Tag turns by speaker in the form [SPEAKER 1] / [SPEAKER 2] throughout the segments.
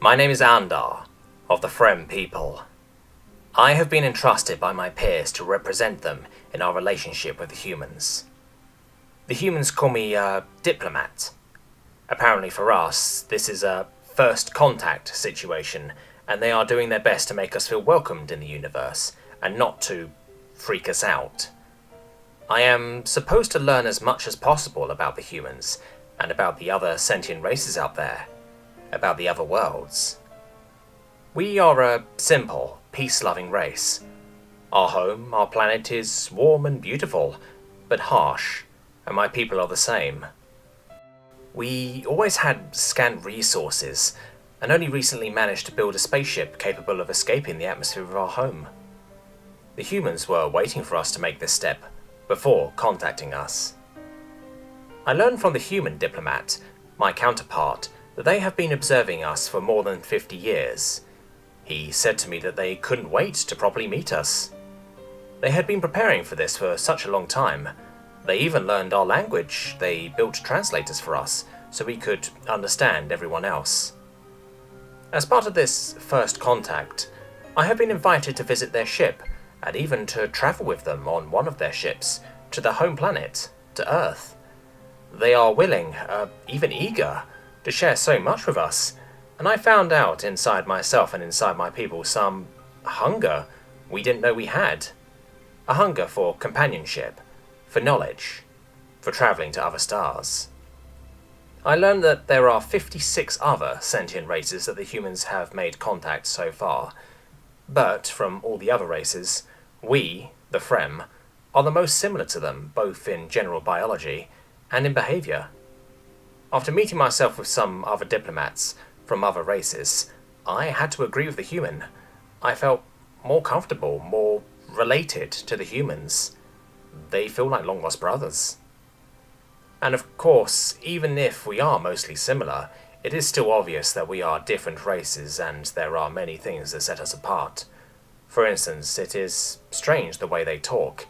[SPEAKER 1] My name is Andar, of the Frem people. I have been entrusted by my peers to represent them in our relationship with the humans. The humans call me a diplomat. Apparently for us, this is a first contact situation, and they are doing their best to make us feel welcomed in the universe, and not to freak us out. I am supposed to learn as much as possible about the humans, and about the other sentient races out there, about the other worlds. We are a simple, peace-loving race. Our home, our planet is warm and beautiful, but harsh, and my people are the same. We always had scant resources, and only recently managed to build a spaceship capable of escaping the atmosphere of our home. The humans were waiting for us to make this step, before contacting us. I learned from the human diplomat, my counterpart, that they have been observing us for more than 50 years. He said to me that they couldn't wait to properly meet us. They had been preparing for this for such a long time. They even learned our language. They built translators for us, so we could understand everyone else. As part of this first contact, I have been invited to visit their ship, and even to travel with them on one of their ships, to their home planet, to Earth. They are willing, even eager, to share so much with us, and I found out inside myself and inside my people some hunger we didn't know we had. A hunger for companionship, for knowledge, for travelling to other stars. I learned that there are 56 other sentient races that the humans have made contact so far, but from all the other races, we, the Frem, are the most similar to them, both in general biology and in behaviour. After meeting myself with some other diplomats from other races, I had to agree with the human. I felt more comfortable, more related to the humans. They feel like long-lost brothers. And of course, even if we are mostly similar, it is still obvious that we are different races and there are many things that set us apart. For instance, it is strange the way they talk,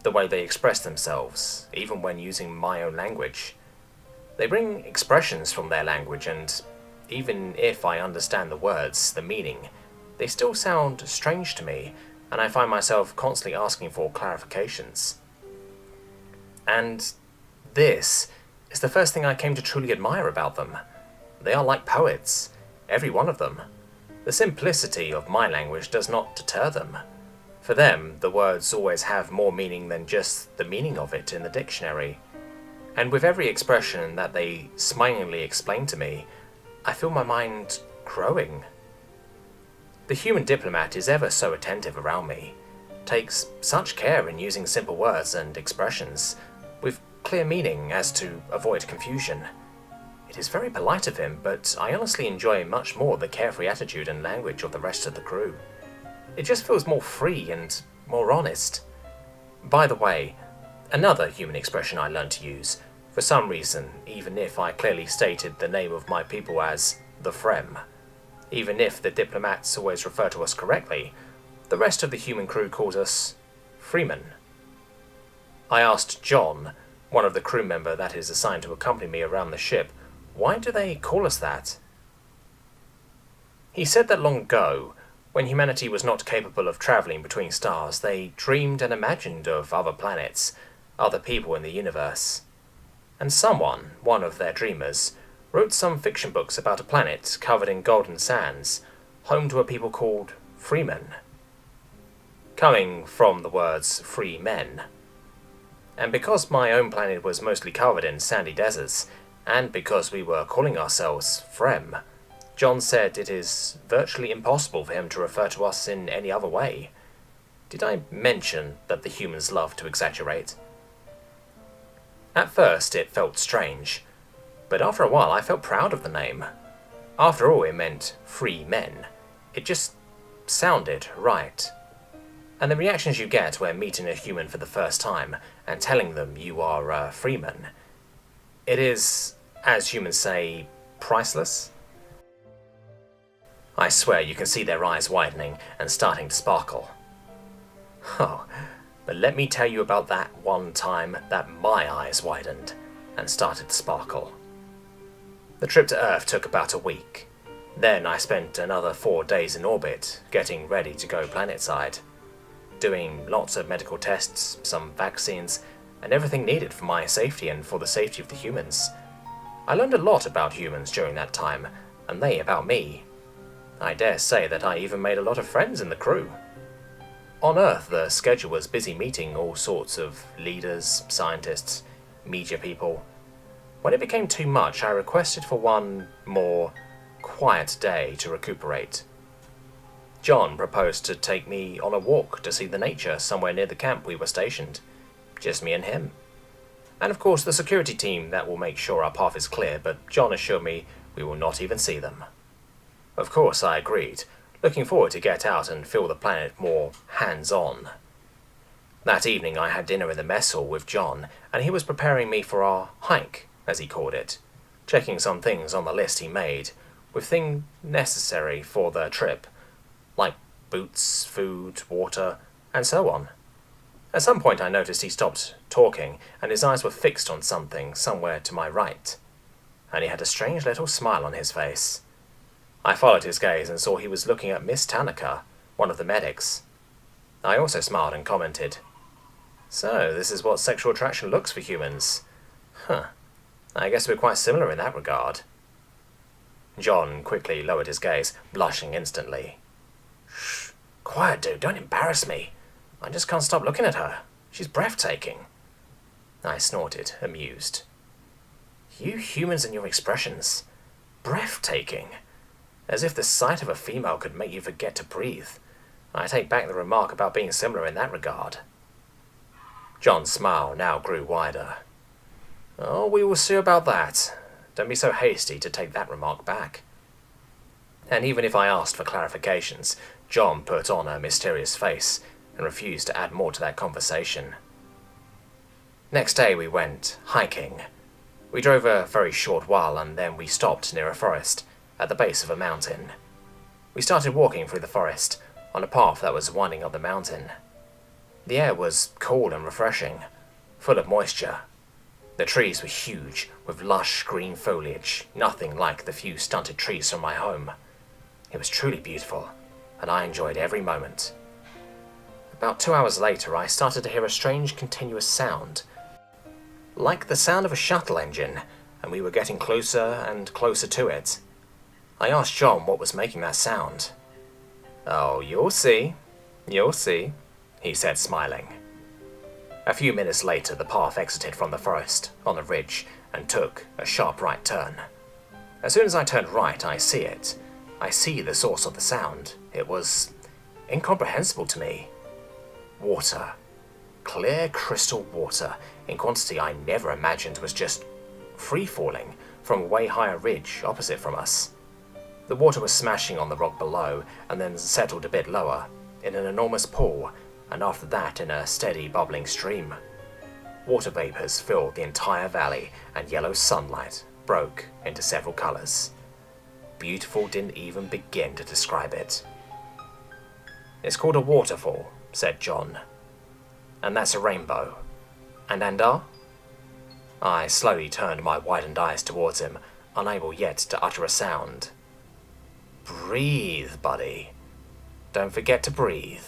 [SPEAKER 1] the way they express themselves, even when using my own language. They bring expressions from their language, and even if I understand the words, the meaning, they still sound strange to me, and I find myself constantly asking for clarifications. And this is the first thing I came to truly admire about them. They are like poets, every one of them. The simplicity of my language does not deter them. For them, the words always have more meaning than just the meaning of it in the dictionary. And with every expression that they smilingly explain to me, I feel my mind growing. The human diplomat is ever so attentive around me, takes such care in using simple words and expressions, with clear meaning as to avoid confusion. It is very polite of him, but I honestly enjoy much more the carefree attitude and language of the rest of the crew. It just feels more free and more honest. By the way, another human expression I learned to use, for some reason, even if I clearly stated the name of my people as the Frem. Even if the diplomats always refer to us correctly, the rest of the human crew calls us Freeman. I asked John, one of the crew member that is assigned to accompany me around the ship, why do they call us that? He said that long ago, when humanity was not capable of travelling between stars, they dreamed and imagined of other planets, other people in the universe. And someone, one of their dreamers, wrote some fiction books about a planet covered in golden sands, home to a people called Freemen. Coming from the words free men. And because my own planet was mostly covered in sandy deserts, and because we were calling ourselves Frem, John said it is virtually impossible for him to refer to us in any other way. Did I mention that the humans love to exaggerate? At first it felt strange, but after a while I felt proud of the name. After all, it meant free men. It just sounded right. And the reactions you get when meeting a human for the first time and telling them you are a freeman, it is, as humans say, priceless. I swear you can see their eyes widening and starting to sparkle. Oh, but let me tell you about that one time that my eyes widened and started to sparkle. The trip to Earth took about a week. Then I spent another 4 days in orbit, getting ready to go planetside, doing lots of medical tests, some vaccines, and everything needed for my safety and for the safety of the humans. I learned a lot about humans during that time, and they about me. I dare say that I even made a lot of friends in the crew. On Earth, the schedule was busy meeting all sorts of leaders, scientists, media people. When it became too much, I requested for one more quiet day to recuperate. John proposed to take me on a walk to see the nature somewhere near the camp we were stationed. Just me and him. And of course the security team that will make sure our path is clear, but John assured me we will not even see them. Of course I agreed, looking forward to get out and feel the planet more hands-on. That evening I had dinner in the mess hall with John, and he was preparing me for our hike, as he called it, checking some things on the list he made, with things necessary for the trip, like boots, food, water, and so on. At some point I noticed he stopped talking, and his eyes were fixed on something somewhere to my right, and he had a strange little smile on his face. I followed his gaze and saw he was looking at Miss Tanaka, one of the medics. I also smiled and commented, "So, this is what sexual attraction looks for humans. Huh. I guess we're quite similar in that regard." John quickly lowered his gaze, blushing instantly. "Shh, quiet dude, don't embarrass me. I just can't stop looking at her. She's breathtaking." I snorted, amused. "You humans and your expressions. Breathtaking. As if the sight of a female could make you forget to breathe. I take back the remark about being similar in that regard." John's smile now grew wider. "Oh, we will see about that. Don't be so hasty to take that remark back." And even if I asked for clarifications, John put on a mysterious face and refused to add more to that conversation. Next day we went hiking. We drove a very short while and then we stopped near a forest, at the base of a mountain. We started walking through the forest, on a path that was winding up the mountain. The air was cool and refreshing, full of moisture. The trees were huge, with lush green foliage, nothing like the few stunted trees from my home. It was truly beautiful, and I enjoyed every moment. About 2 hours later, I started to hear a strange continuous sound, like the sound of a shuttle engine, and we were getting closer and closer to it. I asked John what was making that sound. "Oh, you'll see, he said, smiling. A few minutes later, the path exited from the forest, on a ridge, and took a sharp right turn. As soon as I turned right, I see it. I see the source of the sound. It was incomprehensible to me. Water. Clear crystal water, in quantity I never imagined was just free-falling from a way higher ridge opposite from us. The water was smashing on the rock below, and then settled a bit lower, in an enormous pool, and after that in a steady bubbling stream. Water vapors filled the entire valley, and yellow sunlight broke into several colors. Beautiful didn't even begin to describe it. "It's called a waterfall," said John. "And that's a rainbow. And Andar?" I slowly turned my widened eyes towards him, unable yet to utter a sound. "Breathe, buddy. Don't forget to breathe."